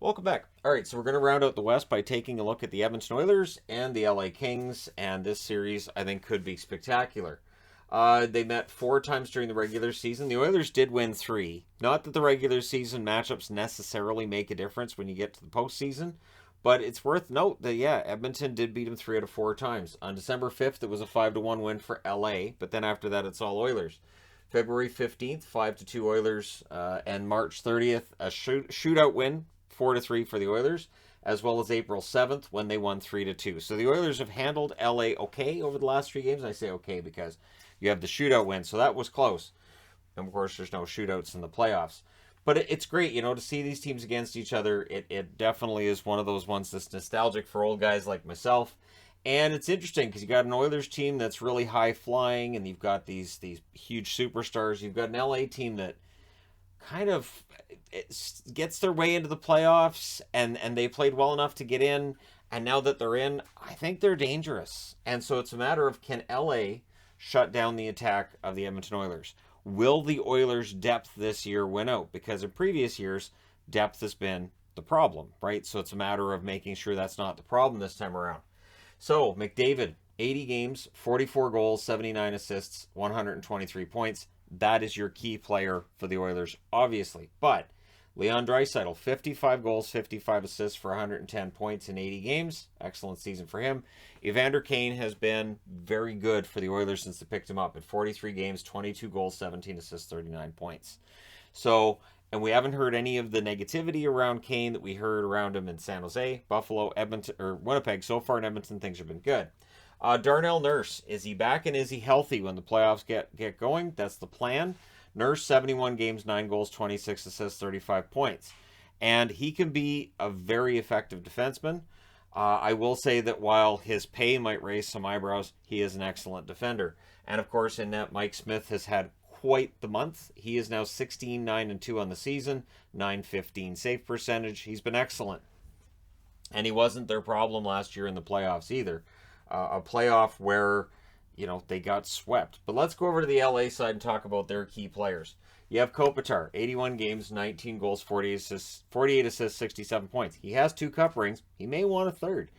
Welcome back. All right, so we're going to round out the West by taking a look at the Edmonton Oilers and the LA Kings, and this series I think could be spectacular. They met four times during the regular season. The Oilers did win three. Not that the regular season matchups necessarily make a difference when you get to the postseason, but it's worth note that yeah, Edmonton did beat them 3 out of 4 times. On December 5th, it was a 5-1 win for LA, but then after that, it's all Oilers. February 15th, 5-2 Oilers, and March 30th, a shootout win 4-3 for the Oilers, as well as April 7th when they won 3-2. So the Oilers have handled LA okay over the last 3 games. I say okay because you have the shootout win, so that was close. And of course, there's no shootouts in the playoffs. But it's great, to see these teams against each other. It definitely is one of those ones that's nostalgic for old guys like myself. And it's interesting because you got an Oilers team that's really high flying, and you've got these huge superstars. You've got an LA team that kind of gets their way into the playoffs, and they played well enough to get in. And now that they're in, I think they're dangerous. And so it's a matter of, can LA shut down the attack of the Edmonton Oilers? Will the Oilers' depth this year win out? Because in previous years, depth has been the problem, right? So it's a matter of making sure that's not the problem this time around. So McDavid, 80 games, 44 goals, 79 assists, 123 points. That is your key player for the Oilers, obviously. But Leon Draisaitl, 55 goals, 55 assists for 110 points in 80 games. Excellent season for him. Evander Kane has been very good for the Oilers since they picked him up at 43 games, 22 goals, 17 assists, 39 points. So, and we haven't heard any of the negativity around Kane that we heard around him in San Jose, Buffalo, Edmonton, or Winnipeg. So far in Edmonton, things have been good. Darnell Nurse, is he back and is he healthy when the playoffs get going? That's the plan. Nurse, 71 games, 9 goals, 26 assists, 35 points. And he can be a very effective defenseman. I will say that while his pay might raise some eyebrows, he is an excellent defender. And of course, in net, Mike Smith has had quite the month. He is now 16, 9-2 on the season, 915 save percentage. He's been excellent. And he wasn't their problem last year in the playoffs either. A playoff where, they got swept. But let's go over to the LA side and talk about their key players. You have Kopitar, 81 games, 19 goals, 48 assists, 67 points. He has 2 cup rings. He may want a third.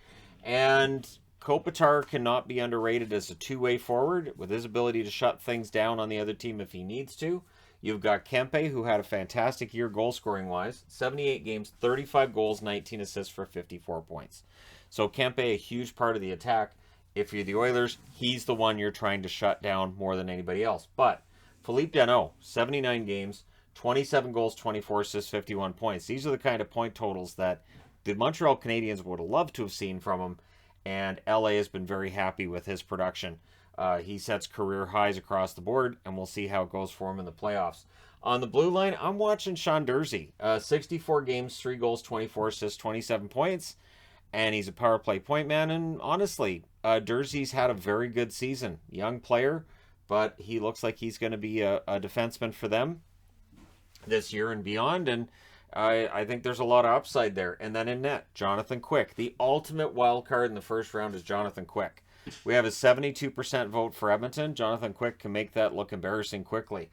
And Kopitar cannot be underrated as a two-way forward with his ability to shut things down on the other team if he needs to. You've got Kempe, who had a fantastic year goal-scoring-wise. 78 games, 35 goals, 19 assists for 54 points. So Kempe, a huge part of the attack. If you're the Oilers, he's the one you're trying to shut down more than anybody else. But Philippe Danault, 79 games, 27 goals, 24 assists, 51 points. These are the kind of point totals that the Montreal Canadiens would have loved to have seen from him, and LA has been very happy with his production. He sets career highs across the board, and we'll see how it goes for him in the playoffs. On the blue line, I'm watching Sean Durzi. 64 games, 3 goals, 24 assists, 27 points, and he's a power play point man. And honestly, Durzi's had a very good season. Young player, but he looks like he's going to be a defenseman for them this year and beyond, and I think there's a lot of upside there. And then in net, Jonathan Quick. The ultimate wild card in the first round is Jonathan Quick. We have a 72% vote for Edmonton. Jonathan Quick can make that look embarrassing quickly.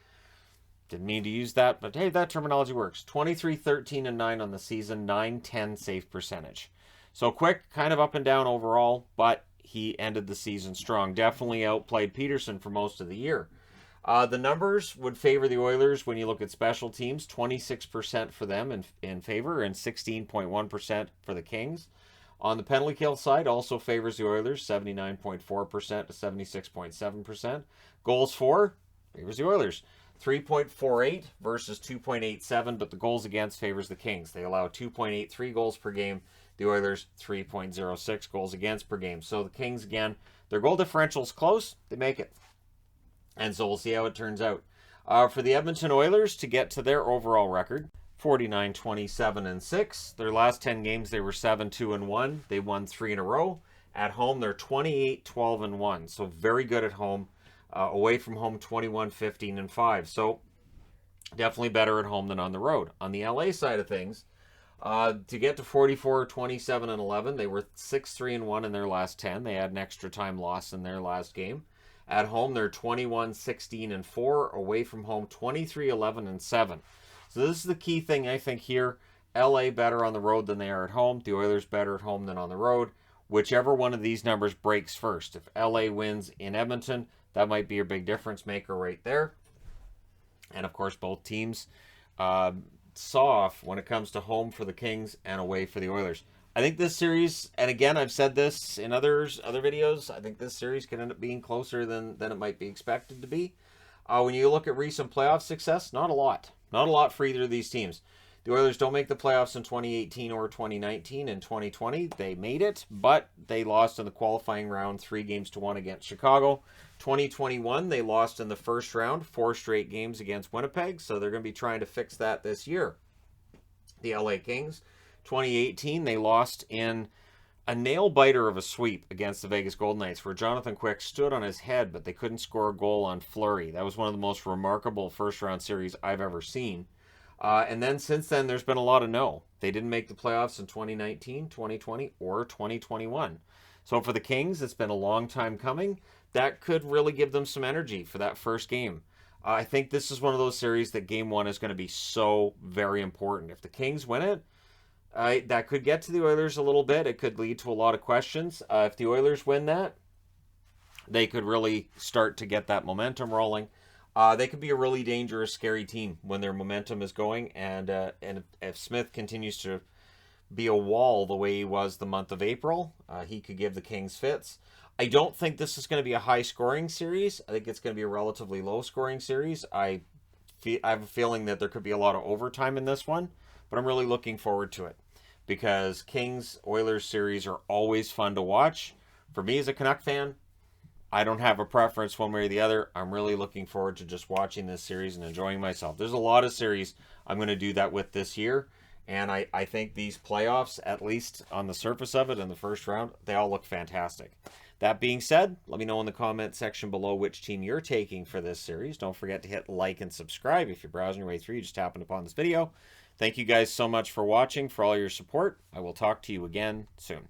Didn't mean to use that, but hey, that terminology works. 23, 13, and 9 on the season, 910 save percentage. So Quick, kind of up and down overall, but he ended the season strong. Definitely outplayed Peterson for most of the year. The numbers would favor the Oilers when you look at special teams. 26% for them in favor and 16.1% for the Kings. On the penalty kill side, also favors the Oilers, 79.4% to 76.7%. Goals for favors the Oilers, 3.48 versus 2.87, but the goals against favors the Kings. They allow 2.83 goals per game. The Oilers, 3.06 goals against per game. So the Kings, again, their goal differential's close. They make it. And so we'll see how it turns out. For the Edmonton Oilers to get to their overall record, 49, 27, and 6. Their last 10 games, they were 7, 2, and 1. They won 3 in a row. At home, they're 28, 12, and 1. So very good at home. Away from home, 21, 15, and 5. So definitely better at home than on the road. On the LA side of things, to get to 44, 27, and 11, they were 6, 3, and 1 in their last 10. They had an extra time loss in their last game. At home, they're 21, 16, and 4. Away from home, 23, 11, and 7. So this is the key thing, I think, here. LA better on the road than they are at home. The Oilers better at home than on the road. Whichever one of these numbers breaks first. If LA wins in Edmonton, that might be your big difference maker right there. And of course, both teams saw off when it comes to home for the Kings and away for the Oilers. I think this series, and again, I've said this in other videos, I think this series can end up being closer than it might be expected to be. When you look at recent playoff success, not a lot. Not a lot for either of these teams. The Oilers don't make the playoffs in 2018 or 2019. In 2020, they made it, but they lost in the qualifying round 3-1 against Chicago. 2021, they lost in the first round, 4 straight games against Winnipeg, so they're going to be trying to fix that this year. The LA Kings, 2018, they lost in a nail-biter of a sweep against the Vegas Golden Knights, where Jonathan Quick stood on his head, but they couldn't score a goal on Fleury. That was one of the most remarkable first-round series I've ever seen. And then since then, there's been a lot of no. They didn't make the playoffs in 2019, 2020, or 2021. So for the Kings, it's been a long time coming. That could really give them some energy for that first game. I think this is one of those series that game one is going to be so very important. If the Kings win it, that could get to the Oilers a little bit. It could lead to a lot of questions. If the Oilers win that, they could really start to get that momentum rolling. They could be a really dangerous, scary team when their momentum is going. And if Smith continues to be a wall the way he was the month of April, he could give the Kings fits. I don't think this is going to be a high-scoring series. I think it's going to be a relatively low-scoring series. I have a feeling that there could be a lot of overtime in this one, but I'm really looking forward to it because Kings-Oilers series are always fun to watch. For me as a Canuck fan, I don't have a preference one way or the other. I'm really looking forward to just watching this series and enjoying myself. There's a lot of series I'm going to do that with this year, and I think these playoffs, at least on the surface of it in the first round, they all look fantastic. That being said, let me know in the comment section below which team you're taking for this series. Don't forget to hit like and subscribe if you're browsing your way through. You just happened upon this video. Thank you guys so much for watching, for all your support. I will talk to you again soon.